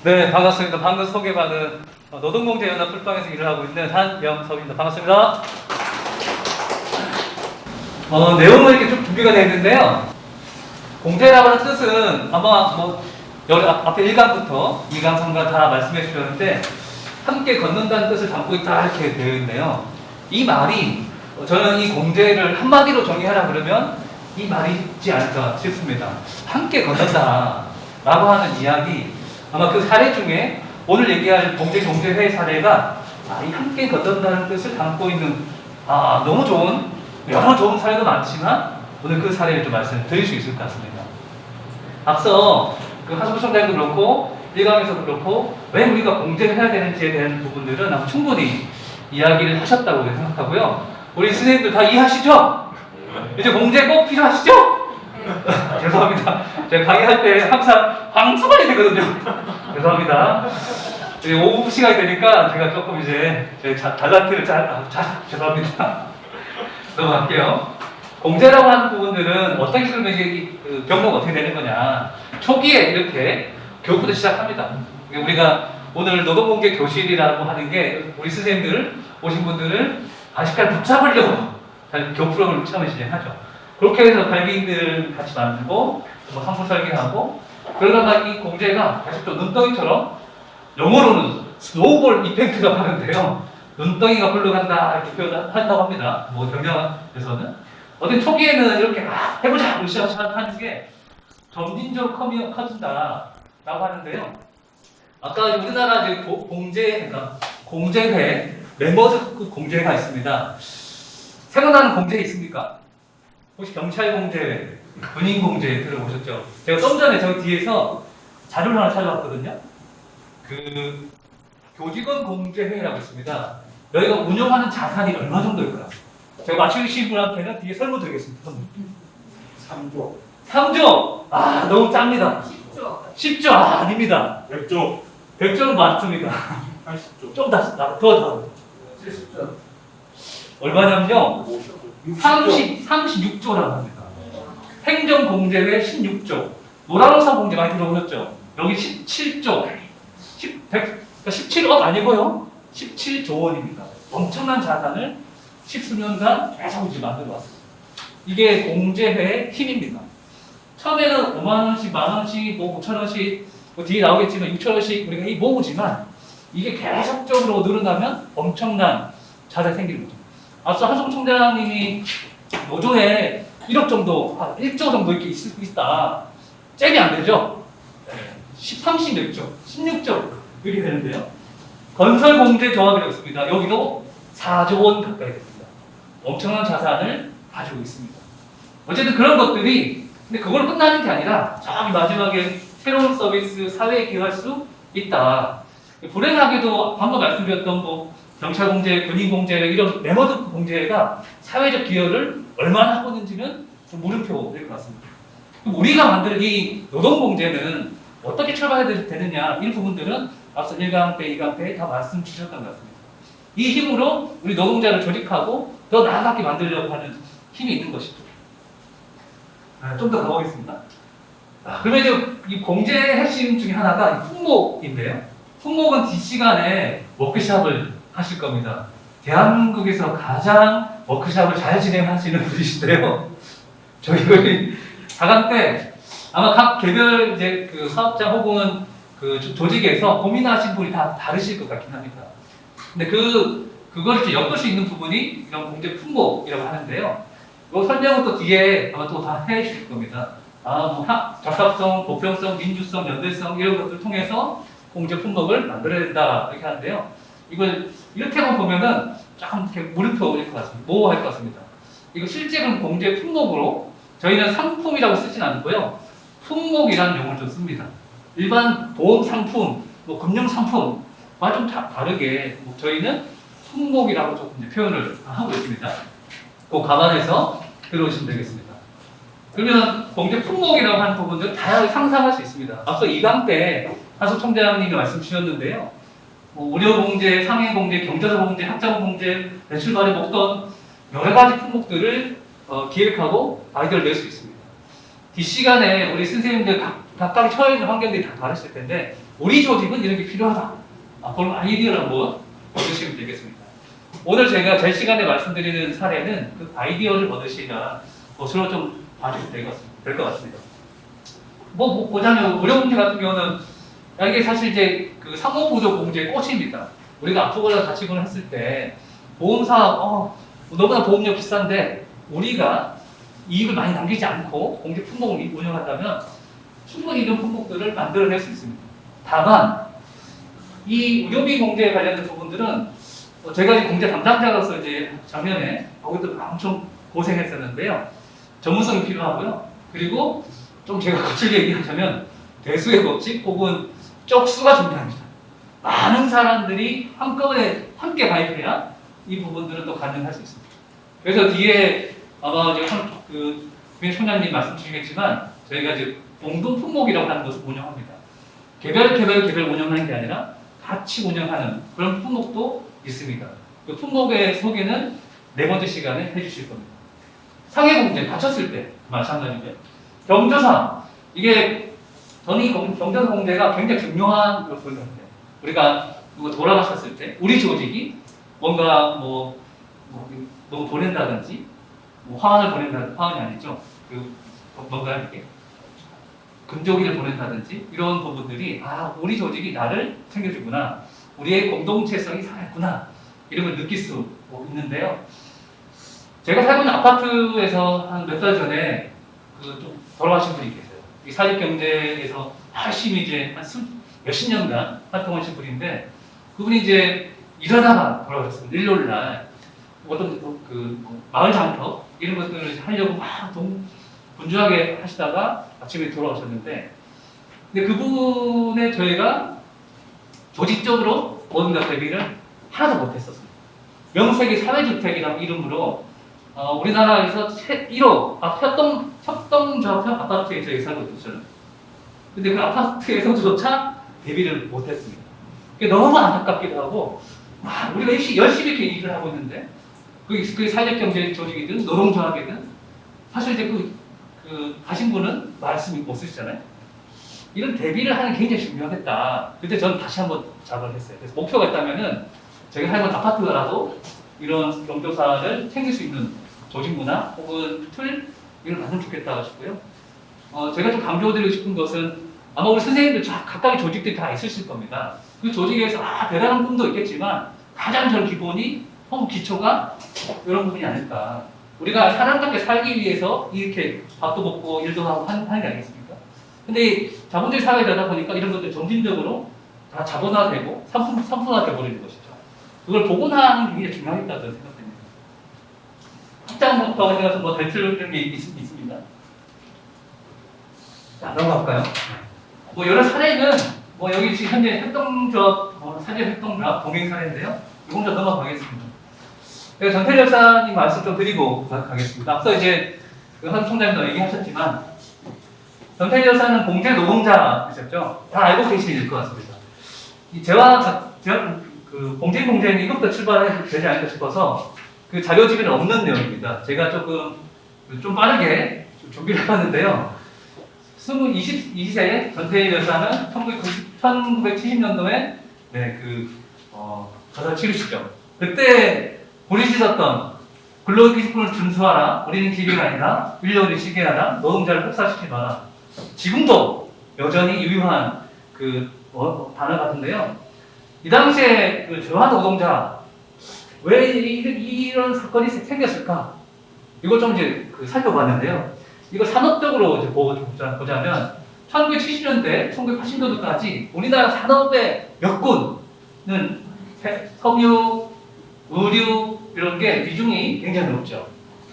네, 반갑습니다. 방금 소개받은 노동공제연합 풀방에서 일을 하고 있는 한영섭입니다. 반갑습니다. 내용은 이렇게 좀 준비가 되어 있는데요. 공제라고 하는 뜻은 아마 앞에 1강부터 2강, 3강 다 말씀해 주셨는데 함께 걷는다는 뜻을 담고 있다 이렇게 되어 있네요. 이 말이 저는 이 공제를 한마디로 정의하라 그러면 이 말이 있지 않을까 싶습니다. 함께 걷는다 라고 하는 이야기, 아마 그 사례 중에 오늘 얘기할 공제회 사례가 이 함께 걷는다는 뜻을 담고 있는 너무 좋은, 여러 좋은 사례도 많지만 오늘 그 사례를 좀 말씀드릴 수 있을 것 같습니다. 앞서 그 하수부총장도 그렇고 1강에서도 그렇고 왜 우리가 공제를 해야 되는지에 대한 부분들은 아마 충분히 이야기를 하셨다고 생각하고요. 우리 선생님들 다 이해하시죠? 이제 공제 꼭 필요하시죠? 죄송합니다. 제가 강의할 때 항상 방수만이 되거든요. 죄송합니다. 오후 시간이 되니까 제가 조금 이제 달라트를 죄송합니다. 넘어갈게요. 공제라고 하는 부분들은 어떤 식으로 이제 경로가 어떻게 되는 거냐. 초기에 이렇게 교육부터 시작합니다. 우리가 오늘 노동공개 교실이라고 하는 게 우리 선생님들 오신 분들을 아직까지 붙잡으려고 교육 프로그램을 처음에 진행하죠. 그렇게 해서 발기인들 같이 만들고 상품 설계하고 그러다가 이 공제가 계속 또 눈덩이처럼 영어로는 스노우볼 이펙트라고 하는데요. 눈덩이가 흘러간다 이렇게 표현한다고 합니다. 경영에서는. 어떤 초기에는 이렇게 해보자 시작하는 게 점진적으로 커진다라고 하는데요. 아까 우리나라 이제 공제회 멤버즈 공제회가 있습니다. 생각나는 공제회 있습니까? 혹시 경찰 공제회, 군인 공제회 들어보셨죠? 제가 좀 전에 저 뒤에서 자료를 하나 찾아왔거든요. 그 교직원 공제회라고 있습니다. 여기가 운영하는 자산이 얼마 정도일까요? 제가 맞추신 분한테는 뒤에 설문 드리겠습니다. 3조. 3조! 너무 짭니다. 10조. 10조! 아닙니다. 100조. 100조는 맞습니다. 80조. 좀 더. 70조. 얼마냐면요. 60조. 36조라고 합니다. 행정공제회 16조. 노란우산 공제 많이 들어보셨죠? 여기 17조. 17억 아니고요. 17조 원입니다. 엄청난 자산을 10수년간 계속 이제 만들어 왔습니다. 이게 공제회의 힘입니다. 처음에는 5만원씩, 만원씩, 5천원씩, 뒤에 나오겠지만 6천원씩 우리가 모으지만 이게 계속적으로 늘어나면 엄청난 자산이 생기는 거죠. 앞서 한성 총장님이 노조에 1억 정도, 1조 정도 이렇게 있다. 잽이 안 되죠? 30 몇 조, 16조 이렇게 되는데요. 건설공제조합이라고 있습니다. 여기도 4조 원 가까이 됩니다. 엄청난 자산을 가지고 있습니다. 어쨌든 그런 것들이, 근데 그걸 끝나는 게 아니라 저기 마지막에 새로운 서비스, 사회에 기여할 수 있다. 불행하게도 방금 말씀드렸던 경찰공제, 군인공제 이런 멤버드 공제가 사회적 기여를 얼마나 하고 있는지는 좀 물음표일 것 같습니다. 우리가 만든 이 노동공제는 어떻게 출발해야 되느냐 이 부분들은 앞서 1강 때, 2강 때 다 말씀 주셨던 것 같습니다. 이 힘으로 우리 노동자를 조직하고 더 나아가게 만들려고 하는 힘이 있는 것이죠. 좀 더 가보겠습니다. 그러면 이제 이 공제의 핵심 중에 하나가 품목인데요. 품목은 뒷시간에 워크숍을 하실 겁니다. 대한민국에서 가장 워크숍을 잘 진행하시는 분이신데요. 저희 4강 때 아마 각 개별 이제 그 사업장 혹은 그 조직에서 고민하신 분이 다 다르실 것 같긴 합니다. 근데 그걸 이제 엮을 수 있는 부분이 이런 공제 품목이라고 하는데요. 이 설명은 또 뒤에 아마 또 다 해주실 겁니다. 적합성, 보편성, 민주성, 연대성 이런 것들을 통해서 공제 품목을 만들어야 된다 이렇게 하는데요. 이걸 이렇게만 보면은 조금 이렇게 물음표일 것 같습니다. 모호할 것 같습니다. 이거 실제로는 공제 품목으로 저희는 상품이라고 쓰진 않고요. 품목이라는 용어를 좀 씁니다. 일반 보험 상품, 금융 상품과 좀 다르게 저희는 품목이라고 조금 표현을 하고 있습니다. 꼭 감안해서 들어오시면 되겠습니다. 그러면 공제 품목이라고 하는 부분들 다양하게 상상할 수 있습니다. 앞서 2강 때 한수 총장님이 말씀 주셨는데요. 의료공제, 상해공제, 경제사공제, 학자공제, 대출발의 목돈 여러 가지 품목들을 기획하고 아이디어를 낼 수 있습니다. 뒷시간에 우리 선생님들 각각 처해 있는 환경들이 다 다르실 텐데 우리 조직은 이런 게 필요하다. 그런 아이디어를 한번 얻으시면 되겠습니다. 오늘 제가 제 시간에 말씀드리는 사례는 그 아이디어를 얻으시는 것으로 좀 봐주시면 될 것 같습니다. 보자면 의료공제 같은 경우는 이게 사실 이제 그 상호보조 공제의 꽃입니다. 우리가 아프거나 다치거나 했을 때 보험사 너무나 보험료 비싼데 우리가 이익을 많이 남기지 않고 공제 품목을 운영한다면 충분히 이런 품목들을 만들어낼 수 있습니다. 다만 이 의료비 공제에 관련된 부분들은 제가 이 공제 담당자로서 이제 작년에 거기도 엄청 고생했었는데요. 전문성이 필요하고요. 그리고 좀 제가 거칠게 얘기하자면 대수의 법칙 혹은 쪽수가 중요합니다. 많은 사람들이 한꺼번에 함께 가입해야 이 부분들은 또 가능할 수 있습니다. 그래서 뒤에 아마 이제 김 총장님 말씀 주시겠지만 저희가 이제 공동 품목이라고 하는 것을 운영합니다. 개별 운영하는 게 아니라 같이 운영하는 그런 품목도 있습니다. 그 품목의 소개는 네 번째 시간에 해주실 겁니다. 상해공제 다쳤을 때 마찬가지고요. 경조사 이게 저는 이 경조사 공제가 굉장히 중요한 것을 생각해요. 우리가 누가 돌아가셨을 때 우리 조직이 뭔가 뭐 보낸다든지 화환을 보낸다든지 화환이 아니죠. 뭔가 이렇게 금조기를 보낸다든지 이런 부분들이 우리 조직이 나를 챙겨주구나, 우리의 공동체성이 살아있구나 이런 걸 느낄 수 있는데요. 제가 살고 있는 아파트에서 한 몇 달 전에 좀 돌아가신 분이 계세요. 이 사립경제에서 열심히 이제 한 몇십 년간 활동하신 분인데 그분이 이제 일하다가 돌아가셨습니다. 일요일 날 어떤 마을 장터 이런 것들을 하려고 막 분주하게 하시다가 아침에 돌아오셨는데, 근데 그분의 저희가 조직적으로 뭔가 대비를 하나도 못했었습니다. 명색이 사회주택이라는 이름으로 우리나라에서 1호 협동조합형 아파트에 저희 살고 있었죠. 근데 그 아파트에서조차 대비를 못했습니다. 그게 너무 안타깝기도 하고, 우리가 열심히 이렇게 일을 하고 있는데, 그게 사회경제 조직이든 노동조합이든, 사실 이제 가신 분은 말씀이 못 쓰시잖아요. 이런 대비를 하는 게 굉장히 중요하겠다. 그때 저는 다시 한번 작업을 했어요. 그래서 목표가 있다면은, 제가 살고 아파트라도 이런 경조사를 챙길 수 있는 조직 문화 혹은 틀, 이걸 만들면 좋겠다 싶고요. 제가 좀 강조드리고 싶은 것은 아마 우리 선생님들 각각의 조직들이 다 있으실 겁니다. 그 조직에서 대단한 분도 있겠지만 가장 전 기본이 기초가 이런 부분이 아닐까. 우리가 사람답게 살기 위해서 이렇게 밥도 먹고 일도 하고 하는 게 아니겠습니까? 근데 자본주의 사회되다 보니까 이런 것들 점진적으로 다 자본화되고 상품화돼 버리는 것이죠. 그걸 복원하는 게 굉장히 중요하겠다고 생각됩니다. 확장부터 해서 될 게 있습니다. 자, 넘어갈까요? 여러 사례는 여기 지금 현재 협동조합, 사제협동조합 동행 사례인데요. 이건 좀 넘어가겠습니다. 제가 전태일 열사님 말씀 좀 드리고 가겠습니다. 앞서 이제 한 총장님도 얘기하셨지만 전태일 열사는 공제 노동자이셨죠. 다 알고 계실 것 같습니다. 제가 공제는 이것부터 출발해야 되지 않을까 싶어서 그 자료집에는 없는 내용입니다. 제가 좀 빠르게 준비를 해봤는데요. 22세 전태일 여사는 1970년도에 가사 치르시죠. 그때 부르짖었던 근로기준법을 준수하라, 우리는 기계가 아니라 인력을 시계하라, 노동자를 혹사시키지 마라. 지금도 여전히 유효한 단어 같은데요. 이 당시에 저하 노동자 왜 이런 사건이 생겼을까? 이걸 좀 이제 살펴봤는데요. 이걸 산업적으로 이제 보자면 1970년대, 1980년대까지 우리나라 산업의 몇 군은 석유, 의류 이런 게 비중이 굉장히 높죠.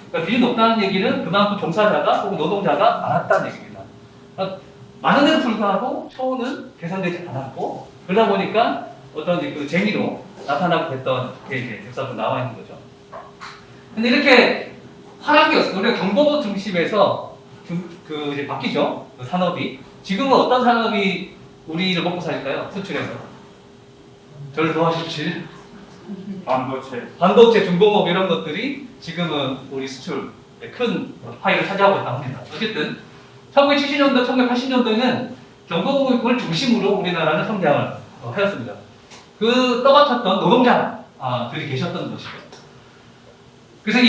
그러니까 비중이 높다는 얘기는 그만큼 종사자가 혹은 노동자가 많았다는 얘기입니다. 그러니까 많은데도 불구하고 처우는 개선되지 않았고 그러다 보니까 어떤 재미로 나타나게 됐던 게 이제 역사로 나와 있는 거죠. 근데 이렇게 하락이 없어요. 우리가 경보고 중심에서 이제 바뀌죠. 산업이. 지금은 어떤 산업이 우리를 먹고 살까요? 수출해서. 저를 도와주실 반도체, 중공업 이런 것들이 지금은 우리 수출에 큰 파일을 차지하고 있다고 합니다. 어쨌든 1970년도, 1980년도에는 경북을 중심으로 우리나라는 성장을 하였습니다. 그 떠받쳤던 노동자들이 계셨던 것이죠. 그래서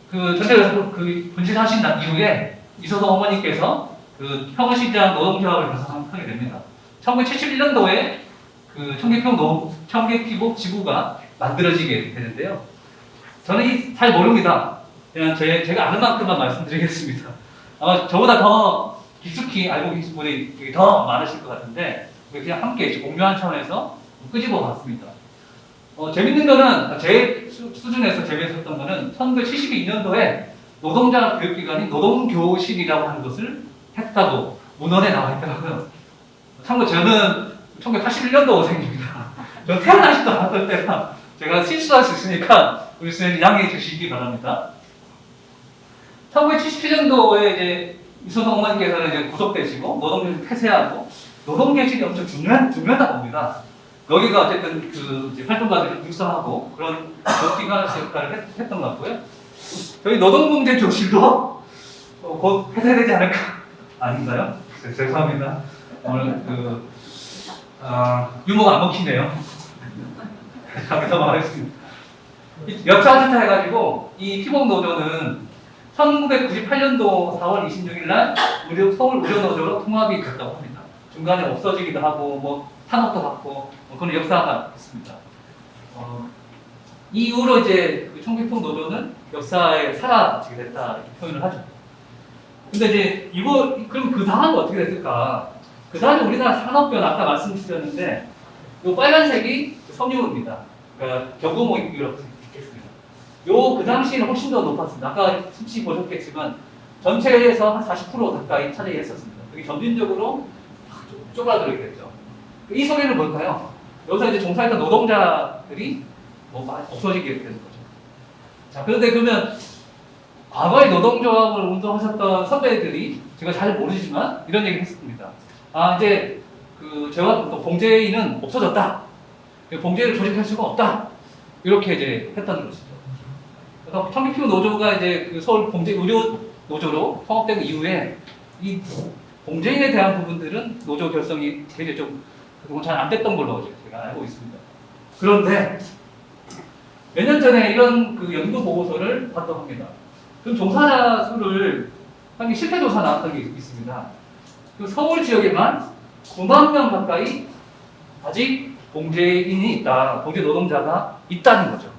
그 전체적으로 그 분실하신 이후에 이소동 어머니께서 그 평화시장 노동조합을 결성하게 됩니다. 1971년도에 그 청계피복 지구가 만들어지게 되는데요. 저는 잘 모릅니다. 그냥 제가 아는 만큼만 말씀드리겠습니다. 아마 저보다 더 깊숙이 알고 계신 분이 더 많으실 것 같은데 그냥 함께 공유한 차원에서 끄집어 봤습니다. 재밌는 거는 제 수준에서 재미있었던 거는 1972년도에 노동자 교육기관인 노동교실이라고 하는 것을 했다고 문헌에 나와 있더라고요. 참고로 저는 1981년도생입니다. 저 태어나지도 않았을 때라 제가 실수할 수 있으니까 우리 선생님 양해해 주시기 바랍니다. 1977년도에 이제 이소동 어머니께서는 이제 구속되시고 노동교실 폐쇄하고 노동교실이 엄청 중요하다 봅니다. 여기가 어쨌든 그 이제 활동가들을 육성하고 그런 기관에서 역할을 했던 것 같고요. 저희 노동문제 교실도 곧 폐쇄되지 않을까 아닌가요? 죄송합니다. 오늘 유머가 안 먹히네요. 다음에 넘어가겠습니다. 여차하차 해가지고 이 피복노조는 1998년도 4월 26일 날 서울 의료노조로 통합이 됐다고 합니다. 중간에 없어지기도 하고 뭐 탄압도 받고 뭐 그런 역사가 있습니다. 이후로 이제 그 청계평 노조는 역사에 사라지게 됐다 이렇게 표현을 하죠. 근데 이제 그럼 그 다음은 어떻게 됐을까? 그 다음에 우리나라 산업변 아까 말씀 주셨는데 이 빨간색이 섬유입니다. 그러니까 경구목 이렇게 있겠습니다. 그 당시에는 훨씬 더 높았습니다. 아까 수치 보셨겠지만 전체에서 한 40% 가까이 차지했었습니다. 그게 점진적으로 쪼그라들게 됐죠. 이 소리는 뭘까요? 여기서 이제 종사했던 노동자들이 없어지게 되는 거죠. 자, 그런데 그러면 과거에 노동조합을 운동하셨던 선배들이 제가 잘 모르지만 이런 얘기를 했습니다. 이제 제가 또 봉제인은 없어졌다. 봉제를 조직할 수가 없다. 이렇게 이제 했다는 것이죠. 그래서 청계피부 노조가 이제 그 서울 봉제 의료 노조로 통합되고 이후에 이 봉제인에 대한 부분들은 노조 결성이 되게 좀 그동안 잘 안 됐던 걸로 제가 알고 있습니다. 그런데 몇 년 전에 이런 그 연구 보고서를 봤다고 합니다. 그럼 종사자 수를 한 게 실태 조사 나왔던 게 있습니다. 그 서울 지역에만 9만 명 가까이 아직 봉제인이 있다, 봉제 노동자가 있다는 거죠.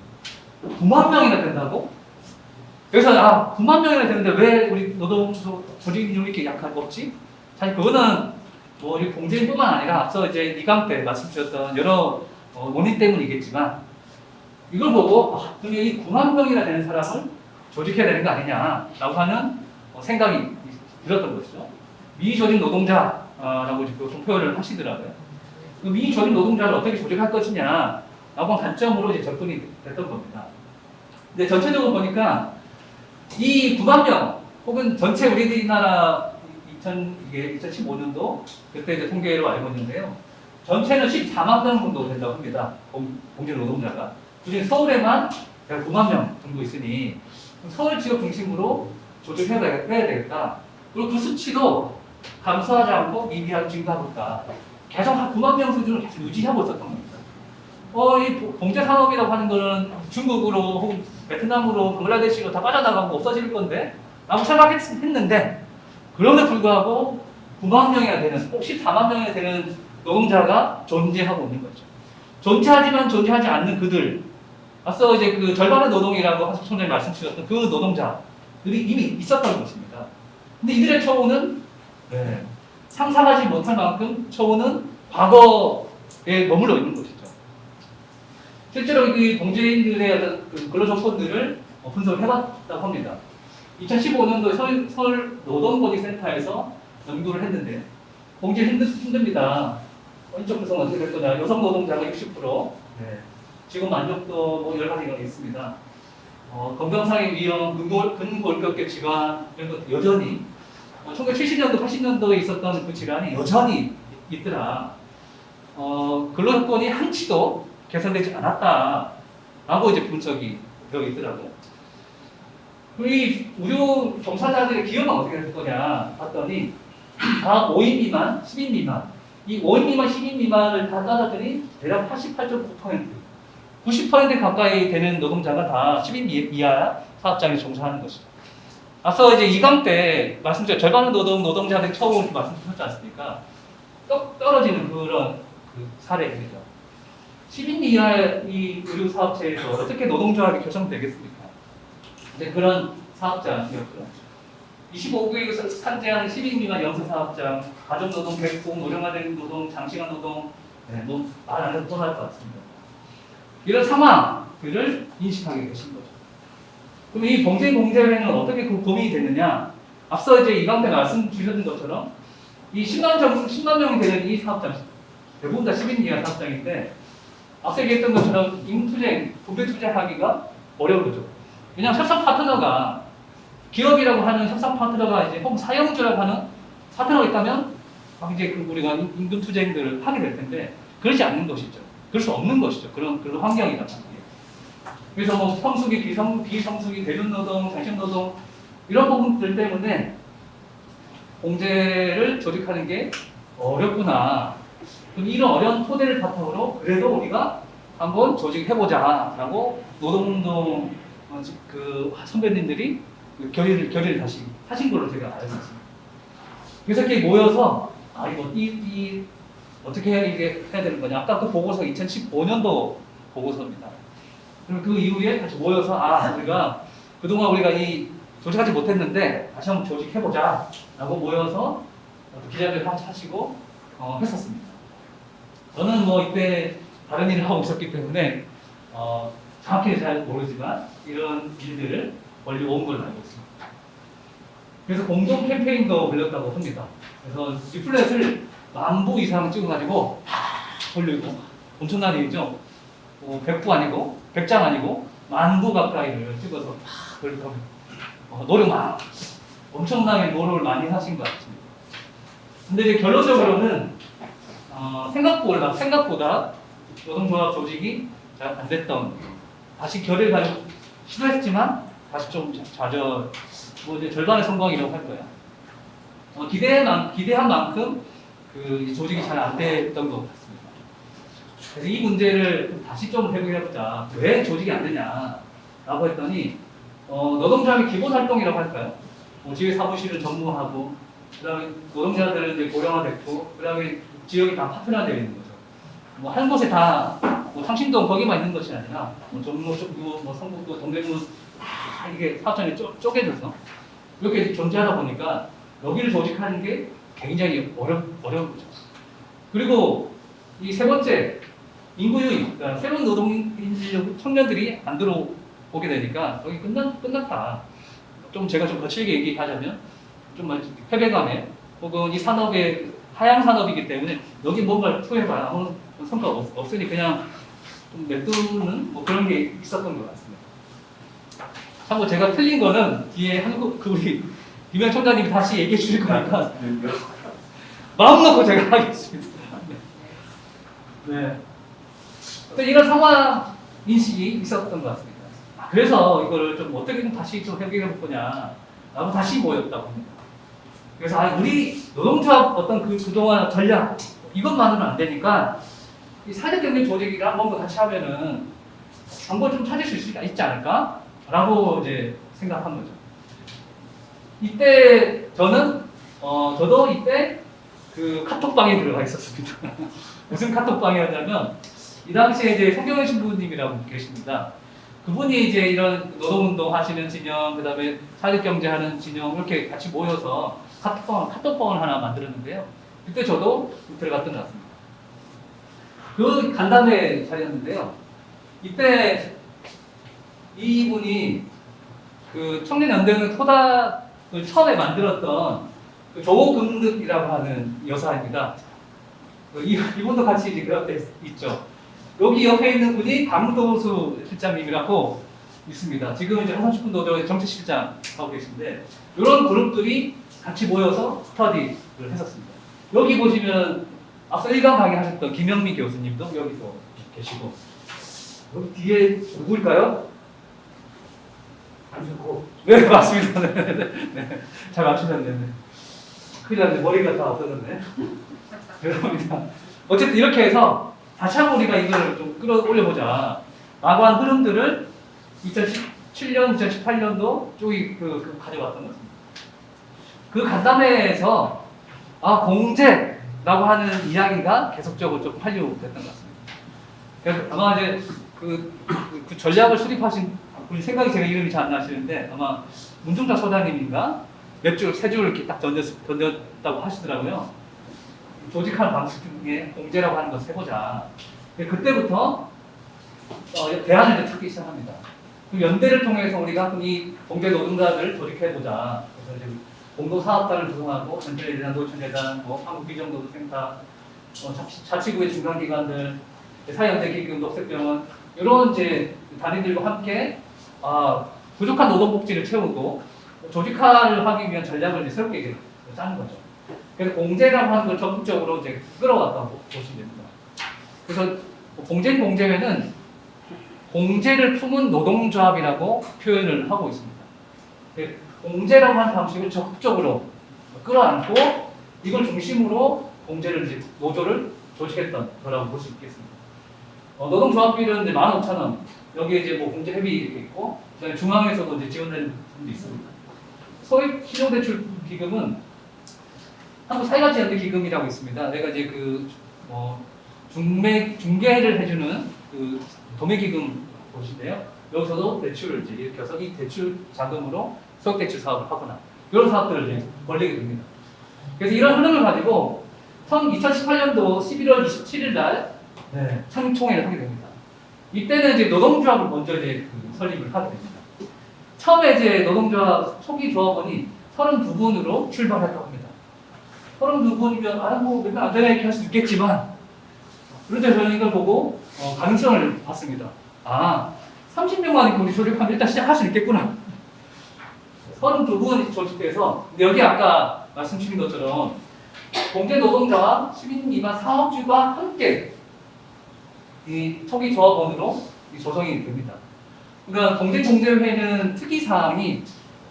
9만 명이나 된다고? 그래서 9만 명이나 되는데 왜 우리 노동 조직률이 이렇게 없지? 사실 그거는 뭐 이 봉제인뿐만 아니라 앞서 이제 이강 때 말씀 주셨던 여러 원인 때문이겠지만 이걸 보고 그럼 이 9만 명이나 되는 사람을 조직해야 되는 거 아니냐라고 하는 생각이 들었던 것이죠. 미조직 노동자라고 지금 표현을 하시더라고요. 그 미조직 노동자를 어떻게 조직할 것이냐라고 하는 관점으로 이제 접근이 됐던 겁니다. 근데 전체적으로 보니까 이 9만 명 혹은 전체 우리나라 2015년도 그때 이제 통계로 알고 있는데요. 전체는 14만 명 정도 된다고 합니다. 봉제 노동자가. 그중에 서울에만 9만 명 정도 있으니 서울 지역 중심으로 조직해야 되겠다. 그리고 그 수치도 감소하지 않고 미비하게 증가하고 있다. 계속 한 9만 명 수준을 계속 유지하고 있었던 겁니다. 이 봉제 산업이라고 하는 거는 중국으로 혹은 베트남으로 방글라데시로 다 빠져나가고 없어질 건데 라고 생각했는데 그럼에도 불구하고 9만 명이나 되는 꼭 14만 명이나 되는 노동자가 존재하고 있는 거죠. 존재하지만 존재하지 않는 그들 앞서 이제 그 절반의 노동이라고 하수 총장님 말씀 주셨던 그 노동자들이 이미 있었던 것입니다. 근데 이들의 처우는 상상하지 못할 만큼 처우는 과거에 머물러 있는 것이죠. 실제로 이 봉제인들의 어떤 그 근로조건들을 분석을 해봤다고 합니다. 2015년도에 서울 노동보직센터에서 연구를 했는데 봉제 힘듭니다. 인적 구성은 어떻게 될 거냐? 여성 노동자가 60%, 직업 만족도 뭐 여러 가지가 있습니다. 건강상의 위험, 근골격계 질환 이런 것 여전히 1970년도, 80년도에 있었던 그 질환이 여전히 있더라. 근로조건이 한치도 개선되지 않았다라고 이제 분석이 되어 있더라고요. 이 의료 종사자들의 기여는 어떻게 될 거냐 봤더니 다 5인 미만, 10인 미만. 이 5인 미만, 10인 미만을 다 따졌더니 대략 88.9%, 90% 가까이 되는 노동자가 다 10인 이하 사업장에 종사하는 것이죠. 앞서 이제 2강 때 말씀드렸죠. 절반의 노동자들이 처음 말씀드렸지 않습니까? 떨어지는 그런 사례입니다. 10인 이하의 이 의료 사업체에서 어떻게 노동조합이 결성되겠습니까? 이제 그런 사업장이었고요. 25개국에서 산재한 10인 미만 영세 사업장, 가족노동, 백공, 노령화된 노동, 장시간 노동, 뭐 말 안 해도 떠날 것 같습니다. 이런 상황들을 인식하게 되신 거죠. 그럼 이 범죄 공제회는 어떻게 고민이 됐느냐? 앞서 이제 이강 때 말씀 주셨던 것처럼 이 10만 명이 되는 이 사업장, 대부분 다 10인 이하 사업장인데 앞서 얘기했던 것처럼 임투쟁, 분배투쟁하기가 어려운 거죠. 왜냐하면 협상 파트너가 기업이라고 하는 협상 파트너가 이제 혹은 사용주라고 하는 파트너가 있다면 막 이제 우리가 임금 투쟁들을 하게 될 텐데 그렇지 않는 것이죠. 그럴 수 없는 것이죠. 그런 환경이란 말이에요. 그래서 뭐 성수기, 비성수기, 대륜노동, 장시노동 이런 부분들 때문에 공제를 조직하는 게 어렵구나. 그럼 이런 어려운 토대를 바탕으로 그래도 우리가 한번 조직해보자라고 노동운동 그 선배님들이 결의를 다시 하신 걸로 제가 알고 있습니다. 그래서 이렇게 모여서 이거 어떻게 해야 되는 거냐. 아까 그 보고서 2015년도 보고서입니다. 그럼 그 이후에 다시 모여서 우리가 그동안 우리가 이 조직하지 못했는데 다시 한번 조직해보자라고 모여서 기자들 하시고 했었습니다. 저는 뭐 이때 다른 일을 하고 있었기 때문에 정확히 잘 모르지만 이런 일들을 멀리 온 걸로 알고 있습니다. 그래서 공동 캠페인도 걸렸다고 합니다. 그래서 리플렛을 10,000부 이상 찍어가지고 돌리고 엄청난 일이죠. 100부 아니고 100장 아니고 10,000부 가까이를 찍어서 그렇게 엄청나게 노력을 많이 하신 것 같습니다. 근데 이제 결론적으로는 생각보다 노동조합 조직이 잘 안 됐던, 다시 결의를 가지고 시도했지만 다시 좀 뭐 이제 절반의 성공이라고 할 거야. 기대한 만큼 그 조직이 잘 안 됐던 것 같습니다. 그래서 이 문제를 다시 좀 해보자. 왜 조직이 안 되냐라고 했더니 노동조합의 기본 활동이라고 할까요? 지회 사무실을 전무하고, 그다음에 노동자들은 이제 고령화됐고, 그다음에 지역이 다 파트너되어 있는 거죠. 뭐 한 곳에 다 창신동 거기만 있는 것이 아니라 종로, 성북구, 동대문 다 이게 사업장이 쪼개져서 이렇게 존재하다 보니까 여기를 조직하는 게 굉장히 어려운 거죠. 그리고 이 세 번째, 인구 유입, 그러니까 새로운 노동 인력 청년들이 안 들어오게 되니까 여기 끝났다. 제가 좀 거칠게 얘기하자면 좀 패배감에, 혹은 이 산업의 하향 산업이기 때문에 여기 뭔가를 투여해봐야 아무 성과가 없으니 그냥 좀 냅두는 뭐 그런 게 있었던 것 같습니다. 참고 제가 틀린 거는 뒤에 우리 김영 총장님이 다시 얘기해 주실 거니까 마음 놓고 제가 하겠습니다. 네. 이런 상황 인식이 있었던 것 같습니다. 그래서 이거를 좀 어떻게 좀 다시 좀 해결해 볼 거냐라고 다시 모였다고 합니다. 그래서 우리 노동조합 어떤 그동안 전략 이것만으로는 안 되니까 이 사회경제 조직이랑 뭔가 같이 하면은 방법을 좀 찾을 수 있지 않을까라고 이제 생각한 거죠. 이때 저도 이때 그 카톡방에 들어가 있었습니다. 무슨 카톡방이었냐면 이 당시에 이제 송경은 신부님이라고 계십니다. 그분이 이제 이런 노동운동 하시는 진영, 그 다음에 사회경제 하는 진영 이렇게 같이 모여서 카톡방을 하나 만들었는데요. 그때 저도 들어갔던 것 같습니다. 그 간담회 자리였는데요. 이때 이분이 그 청년연대는 토닥을 처음에 만들었던 그 조금득이라고 하는 여사입니다. 이분도 같이 이제 그 옆에 있죠. 여기 옆에 있는 분이 강도수 실장님이라고 있습니다. 지금 이제 한상축구노조 정책실장 하고 계신데 이런 그룹들이 같이 모여서 스터디를 했었습니다. 여기 보시면 앞서 1강 강의하셨던 김영미 교수님도 여기서 계시고, 여기 뒤에 누구일까요? 안승고. 네, 맞습니다. 네. 잘 맞추셨네요. 큰일 났네. 머리가 다 없어졌네. 죄송합니다. 어쨌든 이렇게 해서 다시 한번 우리가 이걸 좀 끌어올려보자. 라고 한 흐름들을 2017년, 2018년도 쪽이 가져왔던 것입니다. 그 간담회에서 공제라고 하는 이야기가 계속적으로 좀 활용됐던 것 같습니다. 그래서 아마 이제 그 전략을 수립하신 분이 생각이 제가 이름이 잘 안 나시는데 아마 문종자 소장님인가 몇 줄, 세 줄 이렇게 딱 던졌다고 하시더라고요. 조직하는 방식 중에 공제라고 하는 것을 해보자. 그때부터 대안을 찾기 시작합니다. 그 연대를 통해서 우리가 이 공제 노동자들을 조직해보자. 그래서 이제 공동사업단을 구성하고 전체대단, 노천대단, 한국비정노동센터, 자치구의 중간기관들, 사회연대기금, 녹색병원 이런 이제 단위들과 함께 부족한 노동복지를 채우고 조직화를 하기 위한 전략을 이제 새롭게 이제 짜는 거죠. 그래서 공제라고 하는 걸 적극적으로 이제 끌어왔다고 보시면 됩니다. 그래서 공제회는 공제를 품은 노동조합이라고 표현을 하고 있습니다. 공제라고 하는 방식을 적극적으로 끌어안고 이걸 중심으로 공제를 이제 노조를 조직했던 거라고 볼 수 있겠습니다. 노동조합비는 이제 15,000원, 여기에 이제 공제회비 이렇게 있고, 그다음에 중앙에서도 이제 지원되는 부분도 있습니다. 소액 신용대출 기금은 한국사회가치연대기금이라고 있습니다. 내가 이제 중개를 해주는 그 도매기금 곳인데요. 여기서도 대출을 이제 일으켜서 이 대출 자금으로 소액대출 사업을 하거나 이런 사업들을 이제 벌리게 됩니다. 그래서 이런 흐름을 가지고 2018년도 11월 27일 날 창총회를 하게 됩니다. 이때는 이제 노동조합을 먼저 이제 설립을 하게 됩니다. 처음에 이제 노동조합 초기 조합원이 32분으로 출발했다고 합니다. 32분이면 몇 명 안 되나 이렇게 할 수 있겠지만 그런데 저는 이걸 보고 가능성을 봤습니다. 30명만 우리 조직하면 일단 시작할 수 있겠구나. 32분이 조직돼서 여기 아까 말씀 주신 것처럼 공제 노동자와 시민 기반 사업주가 함께 이 초기 조합원으로 조성이 됩니다. 그러니까 공제회는 특이사항이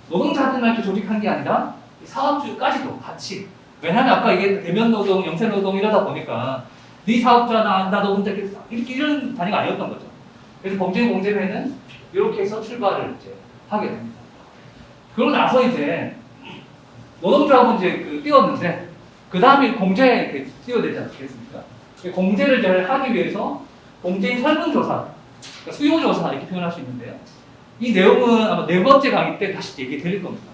노동자들만 이렇게 조직한 게 아니라 사업주까지도 같이. 왜냐하면 아까 이게 대면 노동, 영세 노동 이러다 보니까 네 사업자나 나 노동자 이렇게 이런 단위가 아니었던 거죠. 그래서 공제회는 이렇게 해서 출발을 이제 하게 됩니다. 그러고 나서 이제 노동조합은 이제 띄웠는데 그 다음에 공제에 띄워야 되지 않겠습니까? 공제를 잘 하기 위해서 공제인 설문조사, 그러니까 수요조사 이렇게 표현할 수 있는데요. 이 내용은 아마 4번째 강의 때 다시 얘기 드릴 겁니다.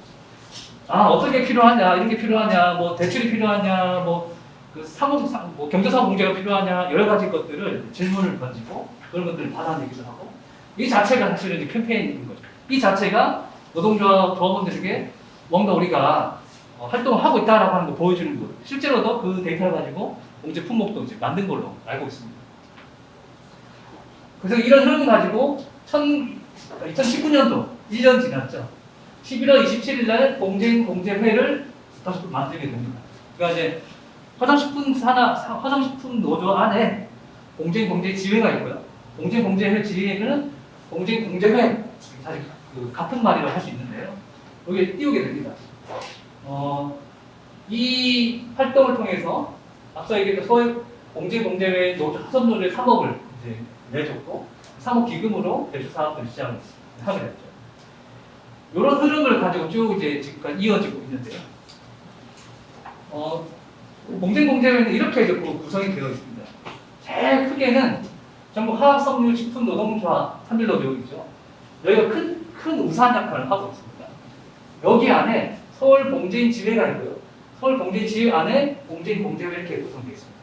어떻게 필요하냐, 이런 게 필요하냐, 대출이 필요하냐, 경제사업 공제가 필요하냐, 여러 가지 것들을 질문을 던지고 그런 것들을 받아내기도 하고 이 자체가 사실은 이제 캠페인인 거죠. 이 자체가 노동조합 조합원들에게 뭔가 우리가 활동을 하고 있다라고 하는 걸 보여주는 것. 실제로도 그 데이터를 가지고 공제 품목도 이제 만든 걸로 알고 있습니다. 그래서 이런 흐름을 가지고 2019년도 1년 지났죠. 11월 27일 날 공제회를 다시 만들게 됩니다. 그러니까 이제 화장식품 노조 안에 공제지회가 있고요. 공제회 지회는 공제회 사실 같은 말이라고 할 수 있는데요. 여기에 띄우게 됩니다. 이 활동을 통해서 앞서 얘기했던 소액 공제회 노조 화선노조의 3억을 이제 내줬고 3억 기금으로 대출 사업을 시작을 하게 됐죠. 이런 흐름을 가지고 쭉 이제 지금까지 이어지고 있는데요. 공제회는 이렇게 이제 구성이 되어 있습니다. 제일 크게는 전부 화학섬유 식품 노동조합 3.1노조이죠. 여기가 큰 우산 역할을 하고 있습니다. 여기 안에 서울 공제인 지회가 있고요. 서울 공제인 지회 안에 공제회 이렇게 구성되어 있습니다.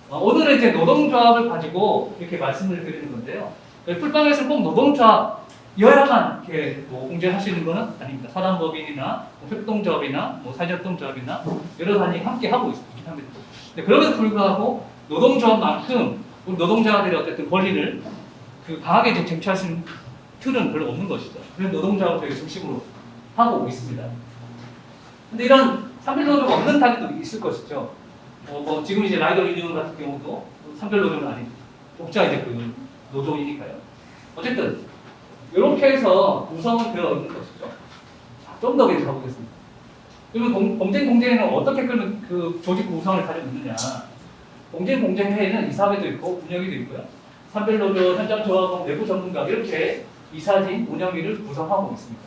오늘은 이제 노동조합을 가지고 이렇게 말씀을 드리는 건데요. 풀빵에서는 꼭 노동조합이어야만 이렇게 공제할 수 있는 것은 아닙니다. 사단법인이나 협동조합이나 사회협동조합이나 여러 단위 함께 하고 있습니다. 그럼에도 불구하고 노동조합만큼 우리 노동자들의 어쨌든 권리를 강하게 좀 쟁취할 수 있는 틀은 별로 없는 것이죠. 그래서 노동조합을 저희가 중심으로 하고 있습니다. 근데 이런 3.1노조가 없는 단위도 있을 것이죠. 지금 이제 라이더 유니온 같은 경우도 3.1노조는 아니고 독자 이제 노조이니까요. 어쨌든 이렇게 해서 구성은 되어 있는 것이죠. 좀 더 가보겠습니다. 그러면 공제는 어떻게 그 조직 구성을 가지고 있느냐? 공제회에는 이사회도 있고 운영위도 있고요. 산별노조, 현장조합원, 외부 전문가 이렇게 이사진, 운영위를 구성하고 있습니다.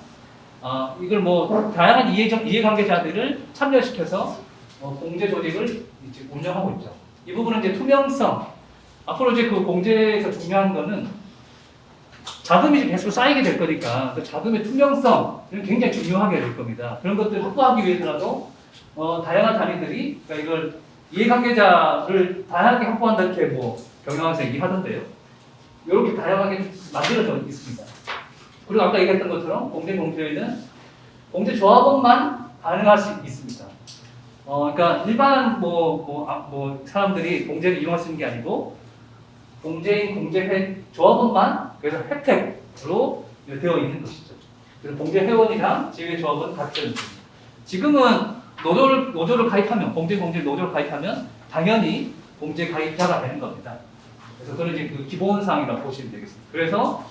이걸 뭐 다양한 이해관계자들을 참여시켜서 공제 조직을 이제 운영하고 있죠. 이 부분은 이제 투명성. 앞으로 이제 그 공제에서 중요한 거는 자금이 계속 쌓이게 될 거니까 그 자금의 투명성 이런 굉장히 중요하게 될 겁니다. 그런 것들을 확보하기 위해서라도 다양한 단위들이 그러니까 이걸 이해관계자를 다양하게 확보한다 이렇게 뭐 경영학에서 얘기하던데요. 이렇게 다양하게 만들어져 있습니다. 그리고 아까 얘기했던 것처럼 공제회는 공제조합원만 가능할 수 있습니다. 그러니까 일반 사람들이 공제를 이용할 수 있는 게 아니고 공제인 공제회 조합원만 그래서 혜택으로 되어 있는 것이죠. 그래서 공제회원이랑 지회조합원 같은. 지금은 노조를 가입하면 공제 노조를 가입하면 당연히 공제 가입자가 되는 겁니다. 그래서 그건 이제 그 기본사항이라고 보시면 되겠습니다. 그래서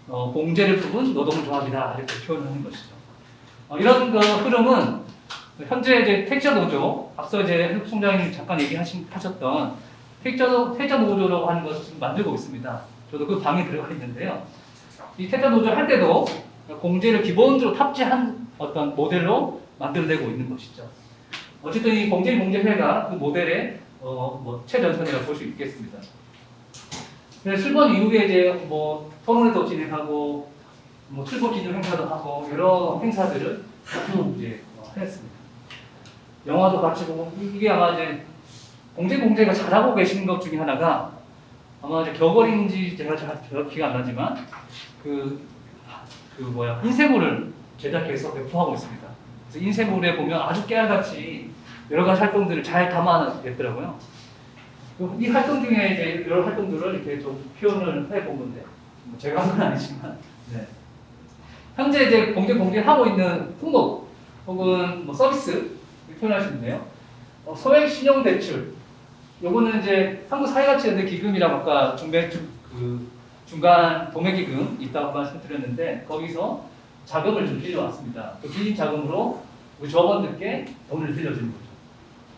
공제를 품은 노동조합이다 이렇게 표현하는 것이죠. 이런 그 흐름은 현재 이제 퇴직자 노조, 앞서 이제 한 총장님 잠깐 얘기하셨던 퇴직자 노조라고 하는 것을 지금 만들고 있습니다. 저도 그 방에 들어가 있는데요. 이 퇴직자 노조 할 때도 공제를 기본적으로 탑재한 어떤 모델로 만들어내고 있는 것이죠. 어쨌든 이 공제회가 그 모델의 최전선이라고 볼 수 있겠습니다. 그래서 출범 이후에 이제 토론회도 진행하고 출범 기념 행사도 하고 여러 행사들을 이제 했습니다. 영화도 같이 보고 이게 아마 이제 공제가 잘하고 계신 것 중에 하나가 아마 이제 겨걸인지 제가 잘 기억 안 나지만 인쇄물을 제작해서 배포하고 있습니다. 그래서 인쇄물에 보면 아주 깨알같이 여러 가지 활동들을 잘 담아냈더라고요. 이 활동 중에 이제 여러 활동들을 이렇게 좀 표현을 해본 건데 제가 한 건 아니지만 네. 현재 이제 공제하고 있는 품목 혹은 서비스 표현할 수 있는데요. 소액 신용 대출 요거는 이제 한국사회가치연대 기금이라고 아까 중간 도매기금 있다고 말씀드렸는데 거기서 자금을 좀 빌려왔습니다. 그 빌린 자금으로 우리 조합원들께 돈을 빌려주는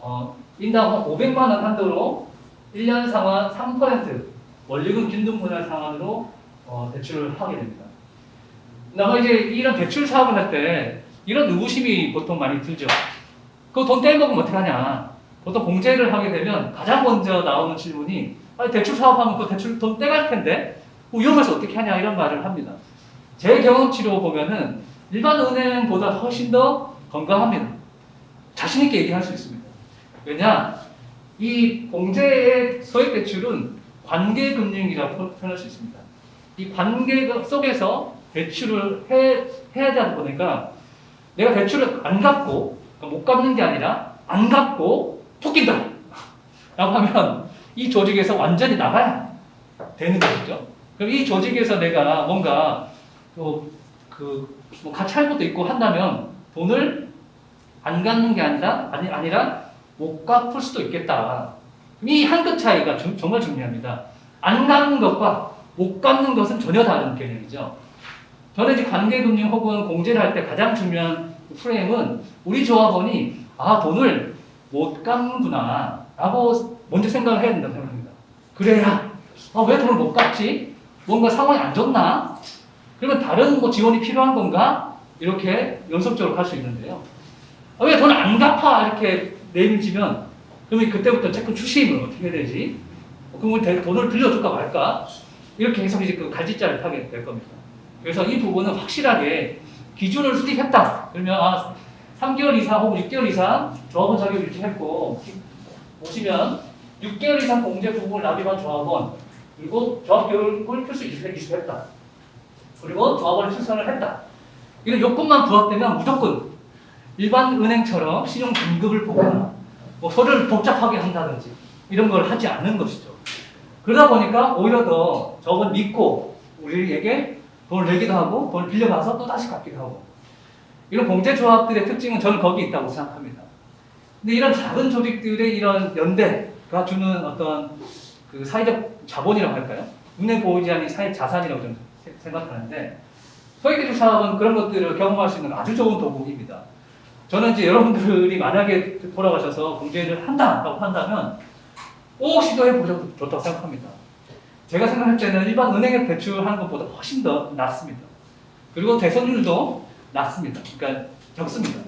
거죠. 인당 500만 원 한도로 1년 상환 3% 원리금 균등분할 상환으로 대출을 하게 됩니다. 나가 이제 이런 대출 사업을 할 때 이런 의구심이 보통 많이 들죠. 그 돈 떼먹으면 어떡하냐. 보통 공제를 하게 되면 가장 먼저 나오는 질문이 대출 사업하면 그 대출 돈 떼갈 텐데 위험해서 어떻게 하냐 이런 말을 합니다. 제 경험치로 보면은 일반 은행보다 훨씬 더 건강합니다. 자신 있게 얘기할 수 있습니다. 왜냐? 이 공제의 소액 대출은 관계금융이라고 표현할 수 있습니다. 이 관계 속에서 대출을 해야 되다 보니까 내가 대출을 안 갚고 그러니까 못 갚는 게 아니라 안 갚고 톡낀다 라고 하면 이 조직에서 완전히 나가야 되는 것이죠. 그럼 이 조직에서 내가 뭔가 같이 할 것도 있고 한다면 돈을 안 갚는 게 아니라 못 갚을 수도 있겠다. 이 한 끗 차이가 정말 중요합니다. 안 갚는 것과 못 갚는 것은 전혀 다른 개념이죠. 저는 이제 관계금융 혹은 공제를 할 때 가장 중요한 프레임은 우리 조합원이 돈을 못 갚는구나 라고 먼저 생각을 해야 된다고 생각합니다. 그래야 왜 돈을 못 갚지? 뭔가 상황이 안 좋나? 그러면 다른 지원이 필요한 건가? 이렇게 연속적으로 갈 수 있는데요. 왜 돈을 안 갚아? 이렇게 내밀지면 그러면 그때부터 자꾸 추심을 어떻게 해야 되지? 그러면 돈을 빌려줄까 말까? 이렇게 계속 이제 그 갈짓자를 타게 될 겁니다. 그래서 이 부분은 확실하게 기준을 수립했다. 그러면 3개월 이상 혹은 6개월 이상 조합원 자격을 유지했고 보시면 6개월 이상 공제 부분을 납입한 조합원 그리고 조합 교육을 필수 이수했다. 그리고 조합원을 출산을 했다. 이런 요건만 부합되면 무조건 일반 은행처럼 신용 등급을 보거나 서류를 복잡하게 한다든지 이런 걸 하지 않는 것이죠. 그러다 보니까 오히려 더 저건 믿고 우리에게 돈을 내기도 하고 돈을 빌려가서 또 다시 갚기도 하고 이런 공제조합들의 특징은 저는 거기 있다고 생각합니다. 근데 이런 작은 조직들의 이런 연대가 주는 어떤 그 사회적 자본이라고 할까요? 눈에 보이지 않는 사회 자산이라고 저는 생각하는데 소액대출 사업은 그런 것들을 경험할 수 있는 아주 좋은 도구입니다. 저는 이제 여러분들이 만약에 돌아가셔서 공제를 한다고 한다면 꼭 시도해 보셔도 좋다고 생각합니다. 제가 생각할 때는 일반 은행에 대출하는 것보다 훨씬 더 낫습니다. 그리고 대손율도 낮습니다. 그러니까 적습니다.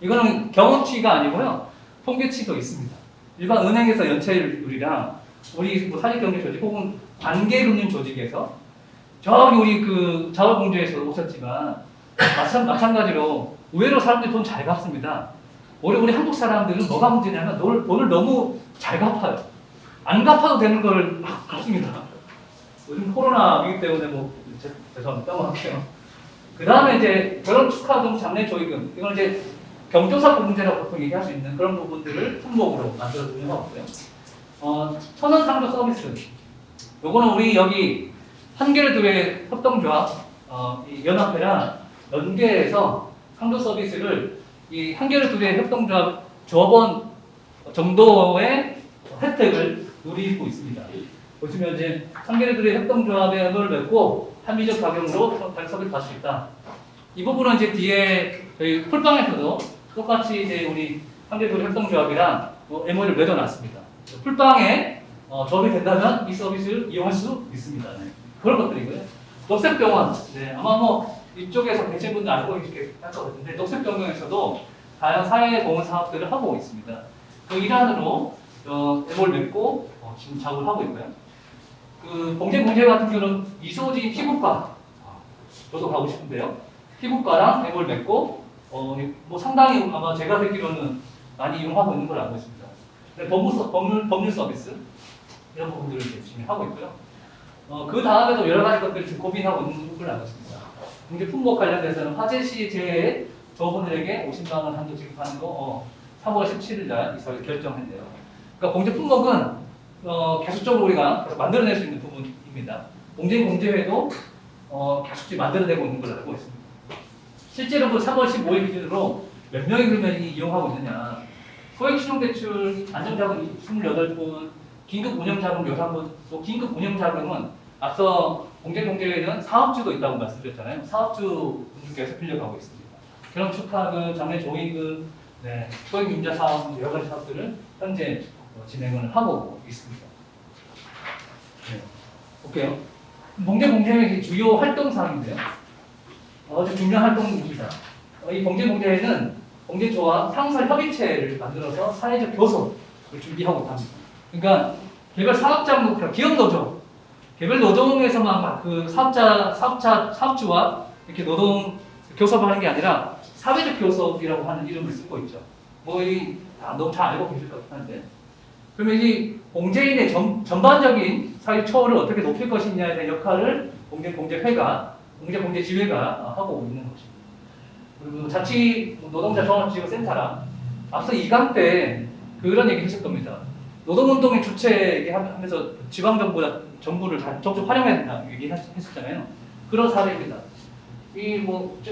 이거는 경험치가 아니고요. 통계치도 있습니다. 일반 은행에서 연체율이랑 우리 뭐 사직경제조직 혹은 관계금융 조직에서 저기 우리 그 자원봉제에서 오셨지만 마찬가지로 의외로 사람들이 돈 잘 갚습니다. 우리 한국 사람들은 뭐가 문제냐면 돈을 너무 잘 갚아요. 안 갚아도 되는 걸 막 갚습니다. 요즘 코로나 위기 때문에 죄송합니다. 넘어갈게요. 그 다음에 이제 결혼 축하금, 장례 조의금, 이건 이제 경조사 공제라고 보통 얘기할 수 있는 그런 부분들을 품목으로 만들어 운영하고 있고요. 천원 상조 서비스. 요거는 우리 여기 한겨레들의 협동조합, 이 연합회랑 연계해서 상조 서비스를 이 한겨레들의 협동조합 조합원 정도의 혜택을 누리고 있습니다. 보시면 이제 한겨레들의 협동조합에 을 맺고 합리적 가격으로 서비스 받을 수 있다. 이 부분은 이제 뒤에 저희 풀빵에서도 똑같이 이제 우리 한겨레들의 협동조합이랑 MOU를 맺어놨습니다. 풀빵에 조합이 된다면 이 서비스를 이용할 수 있습니다. 네. 그런 것들이고요. 녹색병원, 네, 아마 이쪽에서 계신 분들 알고 계실 것 같은데 녹색병원에서도 다양한 사회공헌 사업들을 하고 있습니다. 그 일환으로 MOU를 맺고 지금 작업을 하고 있고요. 그 봉제 같은 경우는 이소진 피부과, 저도 가고 싶은데요. 피부과랑 MOU를 맺고 상당히 아마 제가 듣기로는 많이 이용하고 있는 걸 알고 있습니다. 법률 서비스 이런 부분들을 지금 하고 있고요. 그 다음에도 여러 가지 것들을 지금 고민하고 있는 걸 알고 있습니다. 공제 품목 관련돼서는 화재 시제에 조합원들에게 50만 원 한도 지급하는 거 3월 17일 날 이사회 결정했네요. 그러니까 공제 품목은 계속적으로 우리가 만들어낼 수 있는 부분입니다. 공제회도 계속 만들어내고 있는 걸 알고 있습니다. 실제로 3월 15일 기준으로 몇 명이 그러면 이용하고 있느냐. 소액신용대출 안정자금 28분, 긴급운영자금 6분, 또 긴급운영자금은 앞서 공제회는 사업주도 있다고 말씀드렸잖아요. 사업주 분들께서 빌려가고 있습니다. 결혼 축하금, 장례 조의금, 네, 소액임자 사업, 여러 가지 사업들을 현재 진행을 하고 있습니다. 네, 볼게요. 공제회의 주요 활동 사항인데요. 아주 중요한 활동입니다. 이 공제회는 공제조합 상설협의체를 만들어서 사회적 교섭을 준비하고 있답니다. 그러니까 개별 사업자 목표, 기업 노조, 개별 노동에서만 그 사업주와 이렇게 노동 교섭을 하는 게 아니라 사회적 교섭이라고 하는 이름을 쓰고 있죠. 너무 잘 알고 계실 것 같은데. 그러면 이 공제인의 전반적인 사회 처우를 어떻게 높일 것이냐에 대한 역할을 공제지회가 하고 있는 것입니다. 그리고 자치 노동자 종합지원센터랑 앞서 2강 때 그런 얘기 했을 겁니다. 노동운동의 주체 얘기하면서 지방정부를 적극 활용해야 된다 얘기했었잖아요. 그런 사례입니다. 이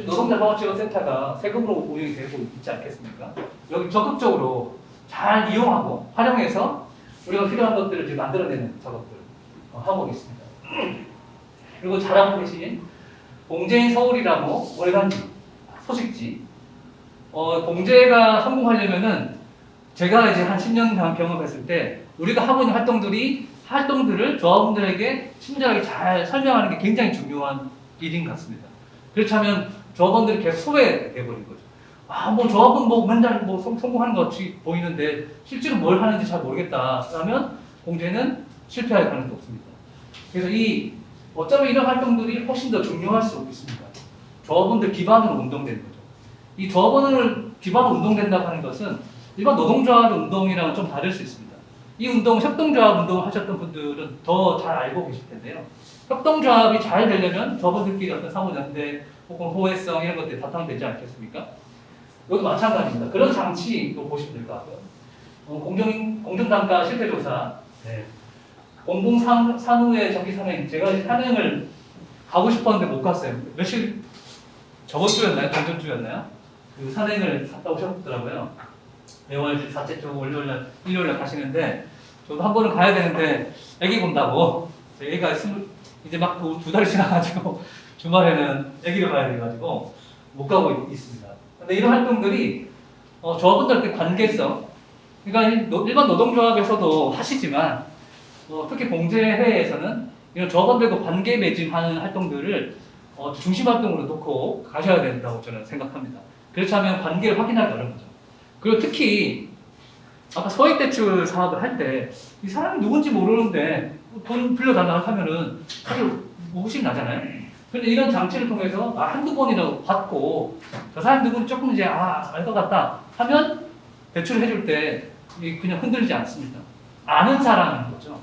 노동자 종합지원센터가 세금으로 운영이 되고 있지 않겠습니까? 여기 적극적으로 잘 이용하고 활용해서 우리가 필요한 것들을 지금 만들어내는 작업들을 하고 있습니다. 그리고 잘하고 계신 공제인 서울이라고 월간 소식지. 공제가 성공하려면은 제가 이제 한 10년 경험했을 때 우리가 하고 있는 활동들을 조합원들에게 친절하게 잘 설명하는 게 굉장히 중요한 일인 것 같습니다. 그렇다면 조합원들이 계속 소외돼버린 거죠. 조합은 맨날 성공하는 것 같이 보이는데 실제로 뭘 하는지 잘 모르겠다. 그러면 공제는 실패할 가능성이 없습니다. 그래서 어쩌면 이런 활동들이 훨씬 더 중요할 수 있습니다. 조합원들 기반으로 운동되는 거죠. 이 조합원을 기반으로 운동된다고 하는 것은 일반 노동조합 운동이랑은 좀 다를 수 있습니다. 이 협동조합 운동을 하셨던 분들은 더 잘 알고 계실 텐데요. 협동조합이 잘 되려면 조합원들끼리 어떤 상호연대 혹은 호혜성 이런 것들이 바탕되지 않겠습니까? 이것도 마찬가지입니다. 그런 장치로 보시면 될 것 같고요. 공정단가 실태조사, 네. 공공산후의 정기산행, 제가 산행을 가고 싶었는데 못 갔어요. 저번 주였나요? 전전 주였나요? 그 산행을 갔다 오셨더라고요. 매월 4째 주 일요일날 가시는데 저도 한 번은 가야 되는데 애기 본다고 애기가 이제 막 두 달이 지나가지고 주말에는 애기를 봐야 돼가지고 못 가고 있습니다. 근데 근데 이런 활동들이 조합원들의 관계성, 그러니까 일반 노동조합에서도 하시지만 특히 공제회에서는 이런 조합원들과 관계 맺음하는 활동들을 중심 활동으로 놓고 가셔야 된다고 저는 생각합니다. 그렇지 않으면 관계를 확인하기 어려운 거죠. 그리고 특히 아까 소액대출 사업을 할 때 이 사람이 누군지 모르는데 돈 빌려달라고 하면은 사실 의심이 나잖아요. 근데 이런 장치를 통해서 한두 번이라도 받고 저 사람 누군지 조금 이제 알 것 같다 하면 대출을 해줄 때 그냥 흔들리지 않습니다. 아는 사람인 거죠.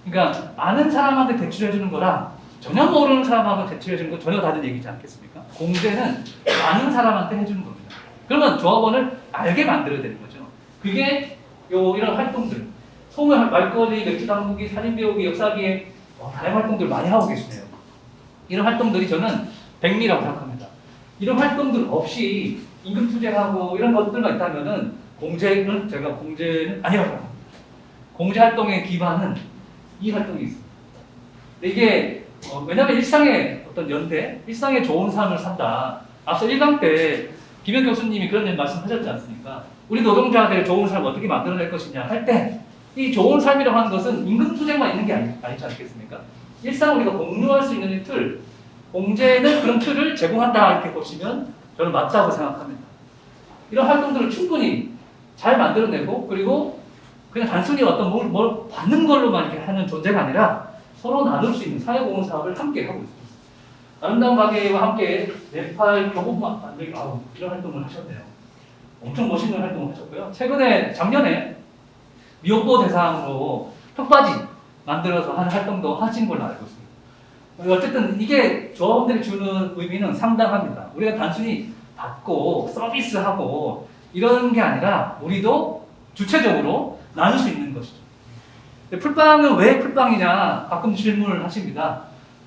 그러니까 아는 사람한테 대출해주는 거랑 전혀 모르는 사람하고 대출해주는 건 전혀 다른 얘기지 않겠습니까? 공제는 아는 사람한테 해주는 겁니다. 그러면 조합원을 알게 만들어야 되는 거죠. 그게 이런 활동들, 소물, 말거리, 맥주 당구기, 사진 배우기, 역사기에 다양한 활동들 많이 하고 계시네요. 이런 활동들이 저는 백미라고 생각합니다. 이런 활동들 없이 임금 투쟁하고 이런 것들만 있다면은 공제는 아니라고 생각합니다. 공제 활동의 기반은 이 활동이 있습니다. 근데 이게 왜냐하면 일상의 어떤 연대, 일상의 좋은 삶을 산다. 앞서 1강 때 김현 교수님이 그런 말씀하셨지 않습니까? 우리 노동자들의 좋은 삶을 어떻게 만들어낼 것이냐 할 때 이 좋은 삶이라고 하는 것은 임금 투쟁만 있는 게 아니지 않겠습니까? 일상 우리가 공유할 수 있는 이 틀, 공제는 그런 틀을 제공한다 이렇게 보시면 저는 맞다고 생각합니다. 이런 활동들을 충분히 잘 만들어내고 그리고 그냥 단순히 어떤 뭘 받는 걸로만 이렇게 하는 존재가 아니라 서로 나눌 수 있는 사회공헌 사업을 함께 하고 있습니다. 아름다운 가게와 함께 네팔 교복만 만들기 이런 활동을 하셨네요. 엄청 멋있는 활동을 하셨고요. 작년에 미혼모 대상으로 턱받이 만들어서 하는 활동도 하신 걸로 알고 있습니다. 어쨌든 이게 조합원들이 주는 의미는 상당합니다. 우리가 단순히 받고 서비스하고 이런 게 아니라 우리도 주체적으로 나눌 수 있는 것이죠. 풀빵은 왜 풀빵이냐 가끔 질문을 하십니다.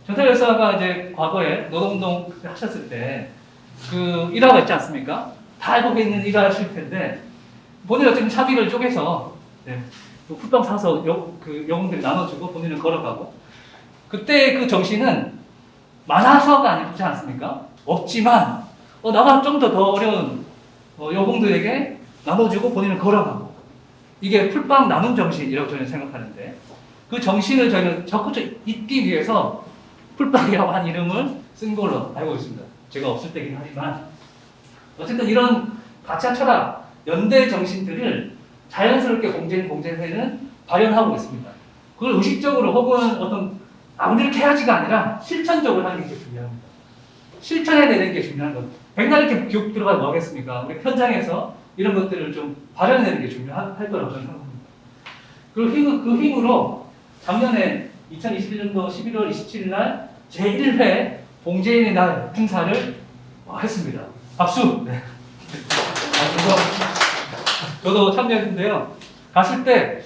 전태일 열사가 이제 과거에 노동운동 하셨을 때 그 일화가 있지 않습니까? 다 알고 있는 일화 실패인데 본인이 어쨌든 차비를 쪼개서 그 풀빵 사서 영웅들이 나눠주고 본인은 걸어가고 그때 그 정신은 많아서가 아니지 않습니까? 없지만 나가 좀 더 어려운 여공들에게 나눠주고 본인은 걸어가고 이게 풀빵 나눔 정신이라고 저는 생각하는데 그 정신을 저희는 적극적으로 잇기 위해서 풀빵이라고 한 이름을 쓴 걸로 알고 있습니다. 제가 없을 때긴 하지만 어쨌든 이런 가치와 철학, 연대 정신들을 자연스럽게 공제회는 발현하고 있습니다. 그걸 의식적으로 혹은 어떤 이렇게 해야지가 아니라 실천적으로 하는 게 중요합니다. 실천해내는 게 중요한 것. 백날 이렇게 교육 들어가면 뭐 하겠습니까? 우리 현장에서 이런 것들을 좀 발현해내는 게 중요할 거라고 저는 생각합니다. 그리고 그 힘으로 작년에 2021년도 11월 27일 날 제1회 봉제인의 날 행사를 했습니다. 박수! 네. 저도 참여했는데요. 갔을 때,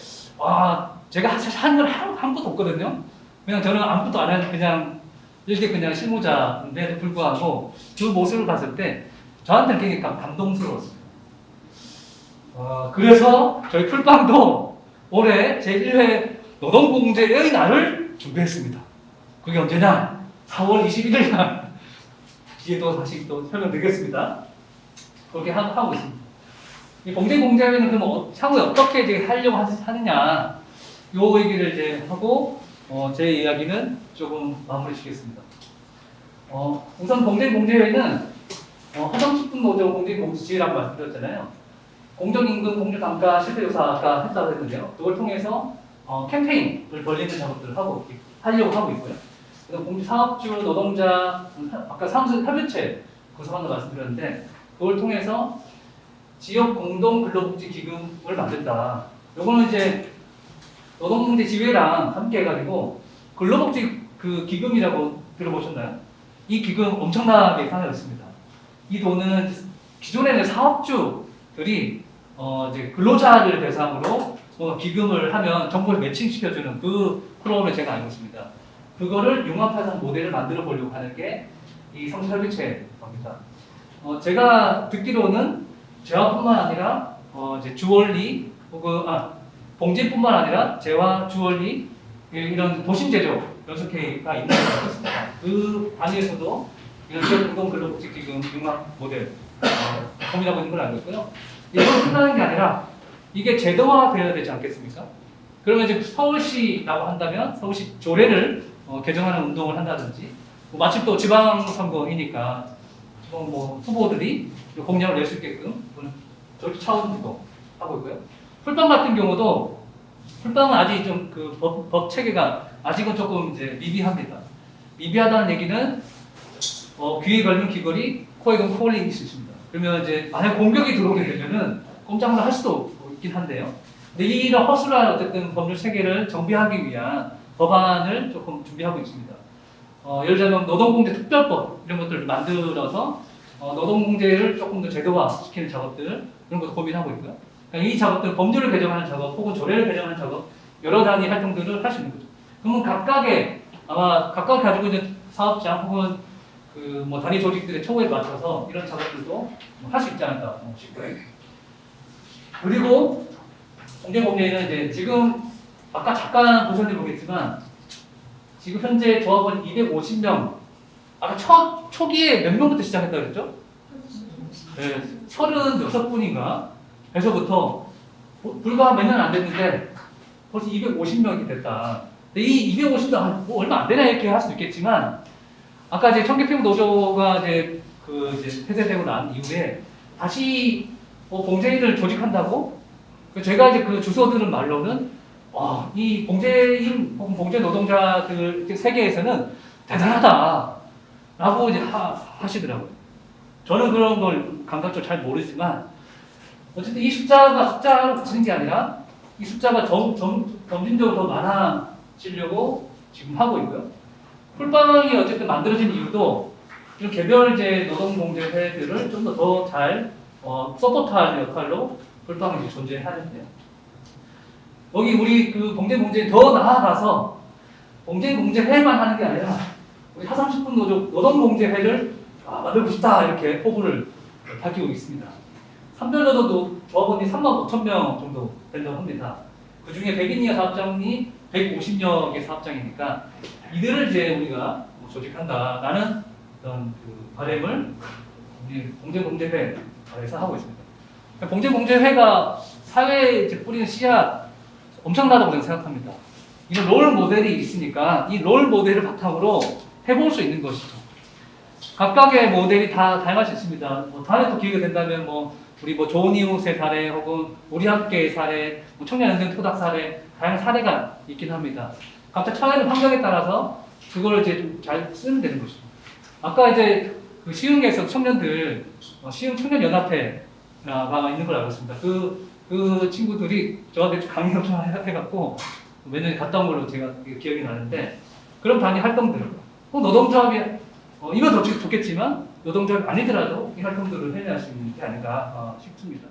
제가 사실 한 건 한 번도 없거든요. 그냥 저는 아무것도 안 하는 이렇게 그냥 실무자인데도 불구하고 그 모습을 봤을 때 저한테는 굉장히 감동스러웠어요. 그래서 저희 풀빵도 올해 제1회 노동공제의 날을 준비했습니다. 그게 언제냐? 4월 21일 날. 뒤에 또 다시 또 설명드리겠습니다. 그렇게 하고 있습니다. 이 공제회는 그럼 향후에 어떻게 이제 하려고 하느냐, 요 얘기를 이제 하고, 제 이야기는 조금 마무리 짓겠습니다. 우선 공제회는 화성식품 노조 공제지라고 말씀드렸잖아요. 공정임금, 공정단가, 실태조사가 했다고 했는데요. 그걸 통해서 캠페인을 벌리는 작업들을 하려고 하고 있고요. 그다음 공사업주, 노동자, 아까 사무소 협의체 구성한다고 말씀드렸는데 그걸 통해서 지역 공동 근로복지 기금을 만든다. 요거는 이제 노동문제 지회랑 함께 해가지고 근로복지 그 기금이라고 들어보셨나요? 이 기금 엄청나게 상여했습니다. 이 돈은 기존에는 사업주들이 이제 근로자를 대상으로 기금을 하면 정보를 매칭시켜주는 그 프로그램을 제가 알고 있습니다. 그거를 융합해서 모델을 만들어 보려고 하는 게 이 성실협의체입니다. 제가 듣기로는 재화뿐만 아니라 이제 주얼리 혹은 봉제뿐만 아니라 재화, 주얼리 이런 도심제조 연속회가 있는 것 같습니다. 그 안에서도 이런 지역공동 근로복지 기금 융합 모델 고민하고 있는 걸 알고 있고요. 이건 끝나는 게 아니라 이게 제도화되어야 되지 않겠습니까? 그러면 이제 서울시라고 한다면 서울시 조례를 개정하는 운동을 한다든지 마침 또 지방선거이니까 뭐 후보들이 공약을 낼 수 있게끔 저렇게 차원도 하고 있고요. 풀빵 같은 경우도 풀빵은 아직 좀 그 법 체계가 아직은 조금 이제 미비합니다. 미비하다는 얘기는 귀에 걸린 귀걸이, 코에 걸린 코걸이 있을 수 있습니다. 그러면 이제 만약 공격이 들어오게 되면은 꼼짝을 할 수도 있긴 한데요. 근데 이런 허술한 어쨌든 법률 체계를 정비하기 위한 법안을 조금 준비하고 있습니다. 예를 들면 노동공제 특별법 이런 것들을 만들어서 노동공제를 조금 더 제도화시키는 작업들 이런 것도 고민하고 있고요. 그러니까 이 작업들 법률을 개정하는 작업 혹은 조례를 개정하는 작업 여러 단위 활동들을 할 수 있는 거죠. 그러면 각각의 아마 각각 가지고 있는 사업장 혹은 그 뭐 단위 조직들의 처우에 맞춰서 이런 작업들도 할 수 있지 않을까 싶고요. 그리고 공제는 이제 지금 아까 잠깐 보셨는지 모르겠지만 지금 현재 조합원 250명 아까 초기에 몇 명부터 시작했다고 그랬죠? 네, 36분인가 에서부터 불과 몇 년 안 됐는데 벌써 250명이 됐다. 근데 이 250명 뭐 얼마 안 되나 이렇게 할 수도 있겠지만 아까 이제 청계평 노조가 이제 이제 폐쇄되고 난 이후에 다시 봉제인을 조직한다고? 제가 이제 그 주소들은 말로는 이 봉제인 혹은 봉제 노동자들 세계에서는 대단하다라고 이제 하시더라고요. 저는 그런 걸 감각적으로 잘 모르지만 어쨌든 이 숫자가 숫자로 붙이는 게 아니라 이 숫자가 점진적으로 더 많아지려고 지금 하고 있고요. 풀빵이 어쨌든 만들어진 이유도 이런 개별제 노동공제회들을 좀 더 잘 서포트하는 역할로 풀빵이 이제 존재하는데요. 여기 우리 그 봉제공제 더 나아가서 봉제공제회만 하는 게 아니라 우리 40분 노동공제회를 만들고 싶다 이렇게 포부를 밝히고 있습니다. 산별노동도 조합원이 35,000명 정도 된다고 합니다. 그 중에 백인이하 사업장이 150명의 사업장이니까 이들을 이제 우리가 조직한다라는 그런 그 바람을 우리 봉제공제회에서 하고 있습니다. 봉제공제회가 사회에 이제 뿌리는 씨앗 엄청나다고 저는 생각합니다. 이런 롤 모델이 있으니까 이 롤 모델을 바탕으로 해볼 수 있는 것이죠. 각각의 모델이 다 다양할 수 있습니다. 다음에 또 기회가 된다면 우리 좋은 이웃의 사례 혹은 우리 함께의 사례, 청년연대 토닥 사례 다양한 사례가 있긴 합니다. 각자 처해는 환경에 따라서 그걸 이제 좀 잘 쓰면 되는 것이죠. 아까 이제 그 시흥에서 청년들 시흥 청년연합회가 있는 걸 알고 있습니다. 그 친구들이 저한테 강의 엄청 해갖고 몇 년에 갔다 온 걸로 제가 기억이 나는데 그런 단위 활동들 노동조합이 이건 더 좋겠지만 노동조합이 아니더라도 이 활동들을 해낼 수 있는 게 아닌가 싶습니다.